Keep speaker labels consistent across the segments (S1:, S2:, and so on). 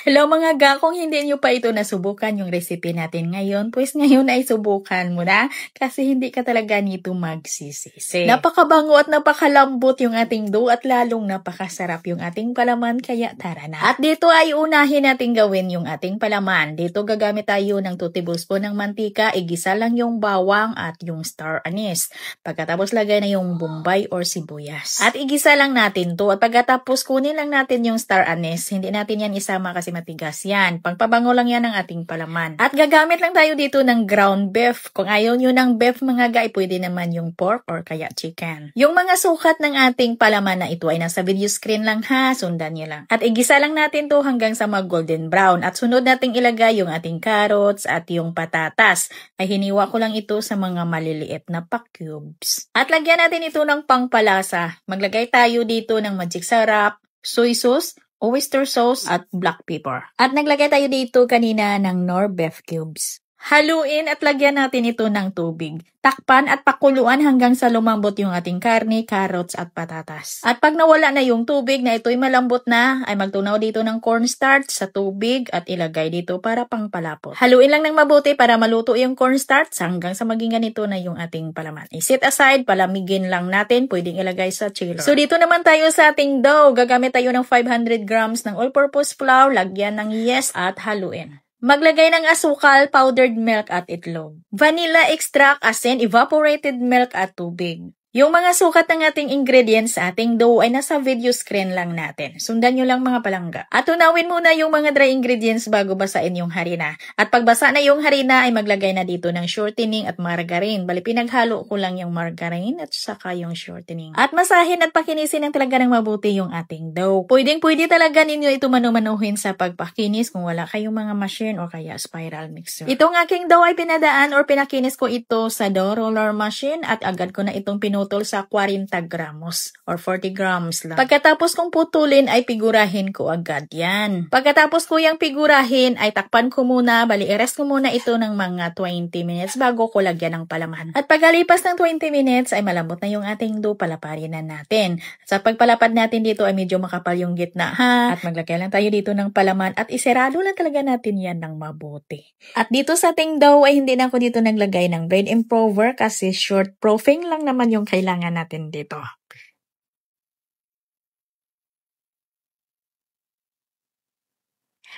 S1: Hello mga ga, kung hindi nyo pa ito nasubukan yung recipe natin ngayon, pues ngayon ay subukan mo na kasi hindi ka talaga nito magsisisi. Napakabango at napakalambot yung ating dough at lalong napakasarap yung ating palaman, kaya tara na. At dito ay unahin natin gawin yung ating palaman. Dito gagamit tayo ng 2 tablespoon ng mantika, igisa lang yung bawang at yung star anise. Pagkatapos lagay na yung bombay or sibuyas. At igisa lang natin to at pagkatapos kunin lang natin yung star anise. Hindi natin yan isama kasi matigas yan. Pangpabango lang yan ng ating palaman. At gagamit lang tayo dito ng ground beef. Kung ayaw nyo ng beef mga guy, pwede naman yung pork or kaya chicken. Yung mga sukat ng ating palaman na ito ay nasa video screen lang ha. Sundan nyo lang. At igisa lang natin to hanggang sa mag golden brown. At sunod nating ilagay yung ating carrots at yung patatas. Ay hiniwa ko lang ito sa mga maliliit na pa-cubes. At lagyan natin ito ng pangpalasa. Maglagay tayo dito ng magic sarap, soy sauce, oyster sauce, at black pepper. At naglagay tayo dito kanina ng Knorr beef cubes. Haluin at lagyan natin ito ng tubig. Takpan at pakuluan hanggang sa lumambot yung ating karne, carrots at patatas. At pag nawala na yung tubig na ito'y malambot na, ay magtunaw dito ng cornstarch sa tubig at ilagay dito para pangpalapot. Haluin lang ng mabuti para maluto yung cornstarch hanggang sa maging ganito na yung ating palaman. I-set aside, palamigin lang natin, pwedeng ilagay sa chiller. So dito naman tayo sa ating dough. Gagamit tayo ng 500 grams ng all-purpose flour, lagyan ng yeast at haluin. Maglagay ng asukal, powdered milk at itlog. Vanilla extract, asin, evaporated milk at tubig. Yung mga sukat ng ating ingredients sa ating dough ay nasa video screen lang natin. Sundan nyo lang mga palangga. At tunawin muna yung mga dry ingredients bago basain yung harina. At pagbasa na yung harina ay maglagay na dito ng shortening at margarine. Bali pinaghalo ko lang yung margarine at saka yung shortening. At masahin at pakinisin ng talaga ng mabuti yung ating dough. Pwede talaga ninyo ito manumanuhin sa pagpakinis kung wala kayong mga machine o kaya spiral mixer. Itong aking dough ay pinadaan or pinakinis ko ito sa dough roller machine at agad ko na itong pinutol sa 40 gramos or 40 grams lang. Pagkatapos kong putulin ay pigurahin ko agad yan. Pagkatapos ko yung pigurahin ay takpan ko muna, bali i-rest ko muna ito ng mga 20 minutes bago ko lagyan ng palaman. At pagkalipas ng 20 minutes ay malambot na yung ating dough, palaparin na natin. Sa pagpalapad natin dito ay medyo makapal yung gitna ha. At maglagay lang tayo dito ng palaman at isirado lang talaga natin yan ng mabuti. At dito sa ating dough ay hindi na ako dito naglagay ng bread improver kasi short proofing lang naman yung kailangan natin dito.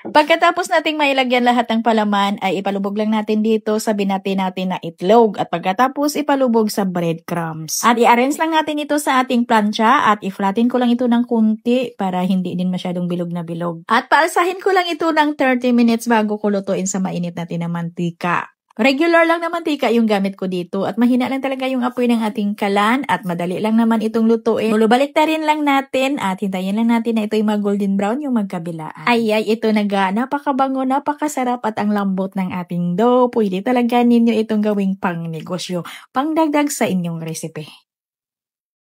S1: Pagkatapos nating mailagyan lahat ng palaman ay ipalubog lang natin dito sa binati natin na itlog at pagkatapos ipalubog sa breadcrumbs. At i-arrange lang natin ito sa ating plancha at i-flatten ko lang ito ng kunti para hindi din masyadong bilog na bilog. At paalsahin ko lang ito ng 30 minutes bago ko lutuin sa mainit natin na mantika. Regular lang na mantika yung gamit ko dito at mahina lang talaga yung apoy ng ating kalan at madali lang naman itong lutuin. Baliktarin lang natin at hintayin lang natin na ito'y mag-golden brown yung magkabilaan. Ay, ito napakabango, napakasarap at ang lambot ng ating dough. Pwede talaga ninyo itong gawing pang negosyo, pangdagdag sa inyong recipe.